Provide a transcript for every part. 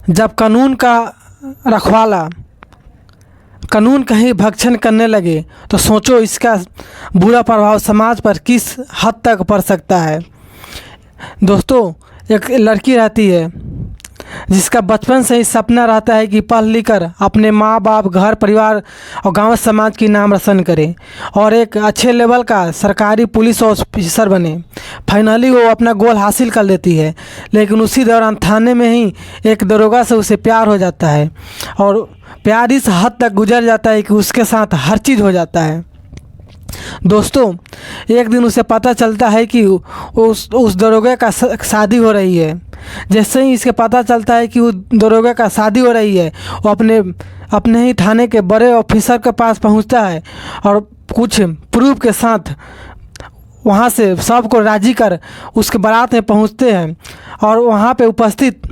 जब कानून का रखवाला कानून का ही भक्षण करने लगे तो सोचो इसका बुरा प्रभाव समाज पर किस हद तक पड़ सकता है। दोस्तों, एक लड़की रहती है जिसका बचपन से ही सपना रहता है कि पढ़ लिख कर अपने माँ बाप, घर परिवार और गांव समाज की नाम रोशन करे और एक अच्छे लेवल का सरकारी पुलिस ऑफिसर बने। फाइनली वो अपना गोल हासिल कर लेती है, लेकिन उसी दौरान थाने में ही एक दरोगा से उसे प्यार हो जाता है और प्यार इस हद तक गुजर जाता है कि उसके साथ हर चीज़ हो जाता है। दोस्तों, एक दिन उसे पता चलता है कि उस दरोगा का शादी हो रही है। जैसे ही इसके पता चलता है कि उस दरोगा का शादी हो रही है, वो अपने ही थाने के बड़े ऑफिसर के पास पहुंचता है और कुछ प्रूफ के साथ वहां से सबको राजी कर उसके बारात में पहुंचते हैं। और वहां पे उपस्थित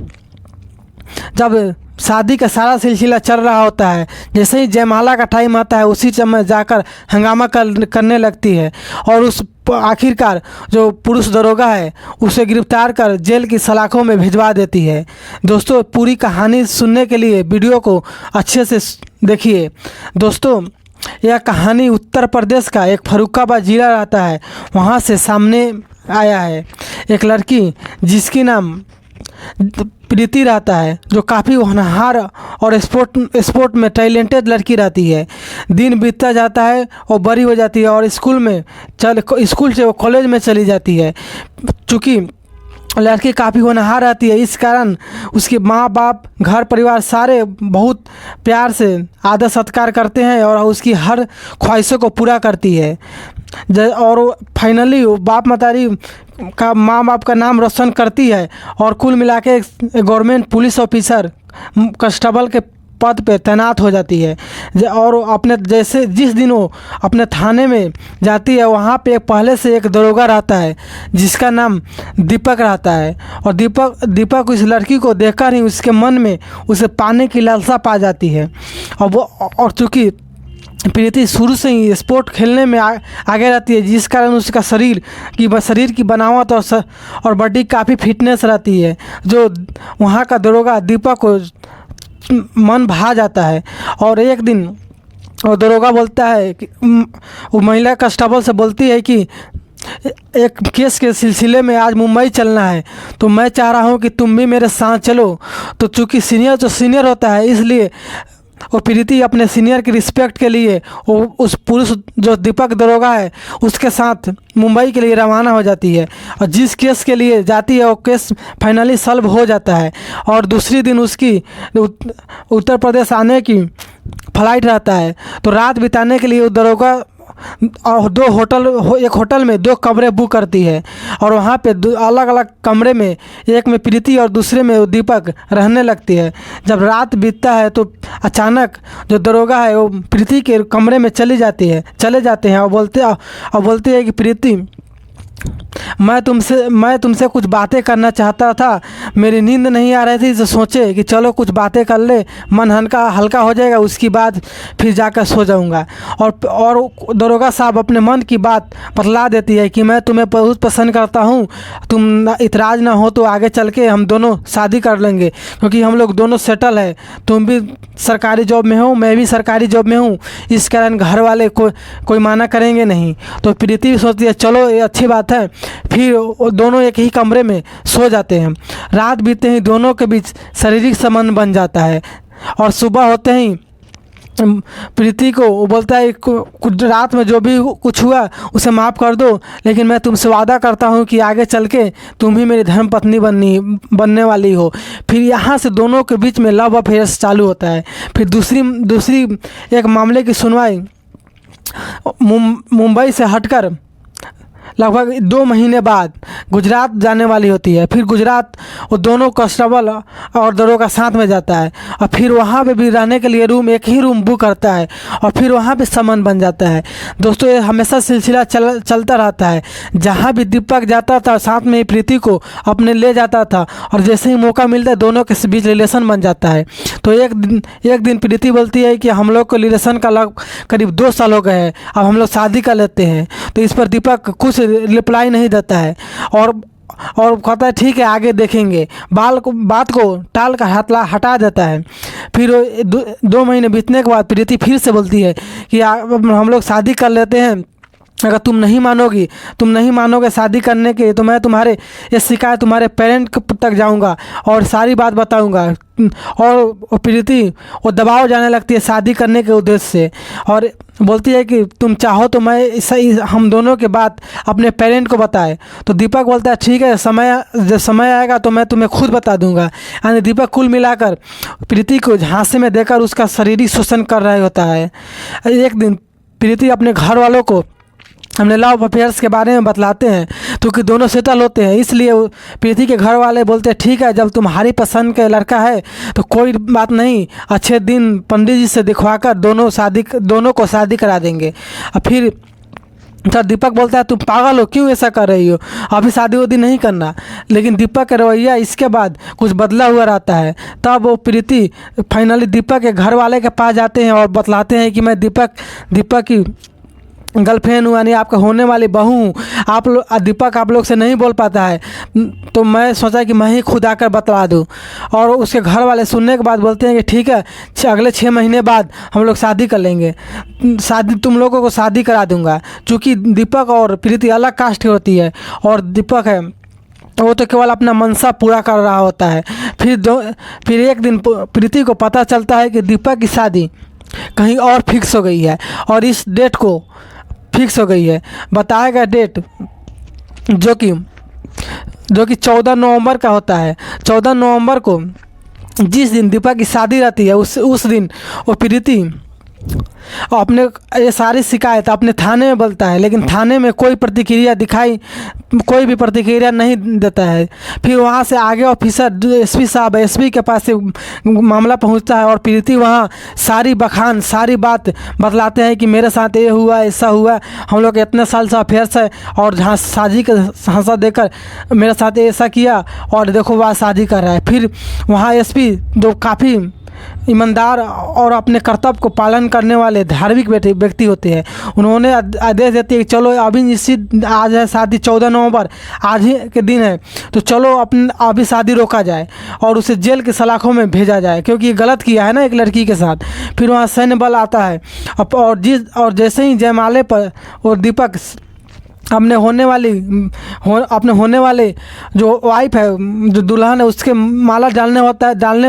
जब शादी का सारा सिलसिला चल रहा होता है, जैसे ही जयमाला का टाइम आता है उसी समय जाकर हंगामा करने लगती है और उस आखिरकार जो पुरुष दरोगा है उसे गिरफ्तार कर जेल की सलाखों में भिजवा देती है। दोस्तों, पूरी कहानी सुनने के लिए वीडियो को अच्छे से देखिए। दोस्तों, यह कहानी उत्तर प्रदेश का एक फर्रुखाबाद जिला रहता है, वहाँ से सामने आया है। एक लड़की जिसकी नाम प्रीति रहता है, जो काफ़ी होनहार और स्पोर्ट में टैलेंटेड लड़की रहती है। दिन बीतता जाता है और बड़ी हो जाती है और स्कूल से वो कॉलेज में चली जाती है। चूँकि लड़की काफ़ी होनहार रहती है, इस कारण उसके माँ बाप, घर परिवार सारे बहुत प्यार से आदर सत्कार करते हैं और उसकी हर ख्वाहिशों को पूरा करती है। और फाइनली वो बाप मतारी का, माँ बाप का नाम रोशन करती है और कुल मिला के गवर्नमेंट पुलिस ऑफिसर कांस्टेबल के पद पे तैनात हो जाती है। और अपने जिस दिन वो अपने थाने में जाती है, वहाँ पे पहले से एक दरोगा रहता है जिसका नाम दीपक रहता है। और दीपक इस लड़की को देखकर ही उसके मन में उसे पाने की लालसा पा जाती है। और चूँकि प्रीति शुरू से ही स्पोर्ट खेलने में आगे रहती है, जिस कारण उसका शरीर की बनावट और बॉडी काफ़ी फिटनेस रहती है, जो वहाँ का दरोगा दीपक को मन भा जाता है। और एक दिन वो दरोगा बोलता है कि वो महिला कांस्टेबल से बोलती है कि एक केस के सिलसिले में आज मुंबई चलना है, तो मैं चाह रहा हूँ कि तुम भी मेरे साथ चलो। तो चूँकि सीनियर होता है, इसलिए वो प्रीति अपने सीनियर की रिस्पेक्ट के लिए वो उस पुरुष जो दीपक दरोगा है उसके साथ मुंबई के लिए रवाना हो जाती है। और जिस केस के लिए जाती है वो केस फाइनली सॉल्व हो जाता है और दूसरी दिन उसकी उत्तर प्रदेश आने की फ्लाइट रहता है। तो रात बिताने के लिए वो दरोगा एक होटल में 2 कमरे बुक करती है और वहाँ पे अलग अलग कमरे में, एक में प्रीति और दूसरे में दीपक रहने लगती है। जब रात बीतता है तो अचानक जो दरोगा है वो प्रीति के कमरे में चले जाते हैं और बोलते हैं कि प्रीति, मैं तुमसे कुछ बातें करना चाहता था। मेरी नींद नहीं आ रही थी तो सोचे कि चलो कुछ बातें कर ले, मन हल्का हो जाएगा, उसके बाद फिर जाकर सो जाऊंगा। और दरोगा साहब अपने मन की बात बतला देती है कि मैं तुम्हें बहुत पसंद करता हूँ, तुम इतराज़ ना हो तो आगे चल के हम दोनों शादी कर लेंगे, क्योंकि हम लोग दोनों सेटल है। तुम भी सरकारी जॉब में हो, मैं भी सरकारी जॉब में हूँ, इस कारण घर वाले कोई माना करेंगे नहीं। तो प्रीति भी सोचती है चलो ये अच्छी बात है। फिर वो दोनों एक ही कमरे में सो जाते हैं। रात बीतते ही दोनों के बीच शारीरिक संबंध बन जाता है और सुबह होते ही प्रीति को वो बोलता है कुछ रात में जो भी कुछ हुआ उसे माफ़ कर दो, लेकिन मैं तुमसे वादा करता हूँ कि आगे चल के तुम ही मेरी धर्मपत्नी बनने वाली हो। फिर यहाँ से दोनों के बीच में लव अफेयर चालू होता है। फिर दूसरी एक मामले की सुनवाई मुंबई से हटकर लगभग 2 महीने बाद गुजरात जाने वाली होती है। फिर गुजरात वो दोनों कांस्टेबल और दरोगा साथ में जाता है और फिर वहाँ पे भी रहने के लिए एक ही रूम बुक करता है और फिर वहाँ पे संबंध बन जाता है। दोस्तों, ये हमेशा सिलसिला चलता रहता है। जहाँ भी दीपक जाता था साथ में ही प्रीति को अपने ले जाता था और जैसे ही मौका मिलता है दोनों के बीच रिलेशन बन जाता है। तो एक दिन प्रीति बोलती है कि हम लोग को रिलेशन का करीब 2 साल हो गए हैं, अब हम लोग शादी कर लेते हैं। तो इस पर दीपक कुछ रिप्लाई नहीं देता है और कहता है ठीक है आगे देखेंगे, बात को टाल कर हटा देता है। फिर 2 महीने बीतने के बाद प्रीति फिर से बोलती है कि हम लोग शादी कर लेते हैं, अगर तुम नहीं मानोगे शादी करने के, तो मैं तुम्हारे ये शिकायत तुम्हारे पेरेंट तक जाऊंगा और सारी बात बताऊंगा। और प्रीति वो दबाव जाने लगती है शादी करने के उद्देश्य से, और बोलती है कि तुम चाहो तो मैं हम दोनों के बात अपने पेरेंट को बताए। तो दीपक बोलता है ठीक है, जब समय आएगा तो मैं तुम्हें खुद बता दूंगा। यानी दीपक कुल मिलाकर प्रीति को झांसे में देकर उसका शारीरिक शोषण कर रहा होता है। एक दिन प्रीति अपने घर वालों को हमने लव अफेयर्स के बारे में बतलाते हैं, क्योंकि दोनों सेटल होते हैं, इसलिए प्रीति के घर वाले बोलते हैं ठीक है, जब तुम्हारी पसंद का लड़का है तो कोई बात नहीं, अच्छे दिन पंडित जी से दिखवाकर दोनों को शादी करा देंगे। और फिर तब दीपक बोलता है तुम पागल हो, क्यों ऐसा कर रही हो, अभी शादी वादी नहीं करना। लेकिन दीपक का रवैया इसके बाद कुछ बदला हुआ रहता है। तब वो प्रीति फाइनली दीपक के घर वाले के पास जाते हैं और बतलाते हैं कि मैं दीपक की गर्लफ्रेंड हूँ, यानी आपका होने वाली बहू हूँ। दीपक आप लोग से नहीं बोल पाता है, तो मैं सोचा कि मैं ही खुद आकर बतला दूँ। और उसके घर वाले सुनने के बाद बोलते हैं कि ठीक है, अगले 6 महीने बाद हम लोग शादी कर लेंगे, तुम लोगों को शादी करा दूँगा। चूँकि दीपक और प्रीति अलग कास्ट की होती है, और दीपक है वो तो केवल अपना मनसा पूरा कर रहा होता है। फिर एक दिन प्रीति को पता चलता है कि दीपक की शादी कहीं और फिक्स हो गई है, और इस डेट को फिक्स हो गई है। बताया गया डेट जो कि 14 नवंबर का होता है। 14 नवंबर को जिस दिन दीपक की शादी रहती है, उस दिन वो प्रीति अपने ये सारी शिकायत अपने थाने में बोलता है, लेकिन थाने में कोई भी प्रतिक्रिया नहीं देता है। फिर वहाँ से आगे ऑफिसर एसपी के पास से मामला पहुँचता है, और प्रीति वहाँ सारी बात बतलाते हैं कि मेरे साथ ये हुआ, ऐसा हुआ, हम लोग इतने साल से अफेयर्स है, और जहाँ शादी का झांसा देकर मेरे साथ ऐसा किया, और देखो वह शादी कर रहा है। फिर वहाँ एसपी जो काफ़ी ईमानदार और अपने कर्तव्य को पालन करने वाले धार्मिक व्यक्ति होते हैं, उन्होंने आदेश देते हैं कि चलो आज है शादी, 14 नवंबर आज ही के दिन है, तो चलो अभी शादी रोका जाए और उसे जेल की सलाखों में भेजा जाए, क्योंकि ये गलत किया है ना एक लड़की के साथ। फिर वहाँ सैन्य बल आता है, और जैसे ही जयमाले पर और दीपक अपने होने वाले जो वाइफ है, जो दुल्हन है, उसके माला डालने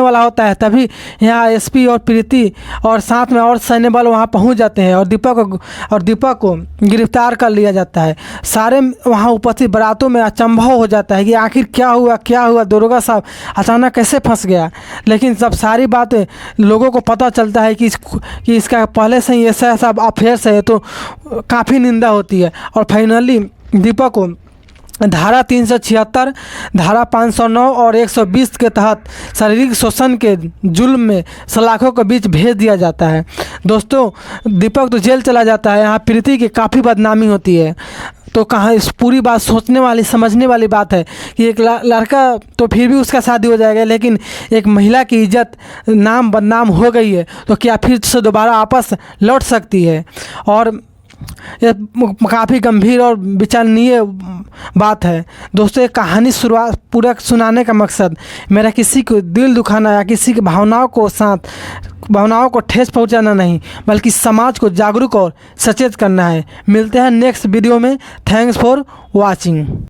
वाला होता है, तभी यहाँ एसपी और प्रीति और साथ में और सैन्य बल वहाँ पहुँच जाते हैं, और दीपक को गिरफ्तार कर लिया जाता है। सारे वहाँ उपस्थित बारातों में अचंभव हो जाता है कि आखिर क्या हुआ, दरोगा साहब अचानक कैसे फंस गया। लेकिन जब सारी बातें लोगों को पता चलता है कि इसका पहले से ही ऐसा अफेयर्स है, तो काफ़ी निंदा होती है, और फाइनली दीपक को धारा 376, धारा 509 और 120 के तहत शारीरिक शोषण के जुल्म में सलाखों के बीच भेज दिया जाता है। दोस्तों, दीपक तो जेल चला जाता है, यहाँ प्रीति की काफ़ी बदनामी होती है। तो कहाँ इस पूरी बात समझने वाली बात है कि एक लड़का तो फिर भी उसका शादी हो जाएगा, लेकिन एक महिला की इज्जत बदनाम हो गई है, तो क्या फिर से दोबारा आपस लौट सकती है। और यह काफ़ी गंभीर और विचारणीय बात है। दोस्तों, ये कहानी पूरा सुनाने का मकसद मेरा किसी को दिल दुखाना या किसी की भावनाओं को ठेस पहुंचाना नहीं, बल्कि समाज को जागरूक और सचेत करना है। मिलते हैं नेक्स्ट वीडियो में। Thanks for watching.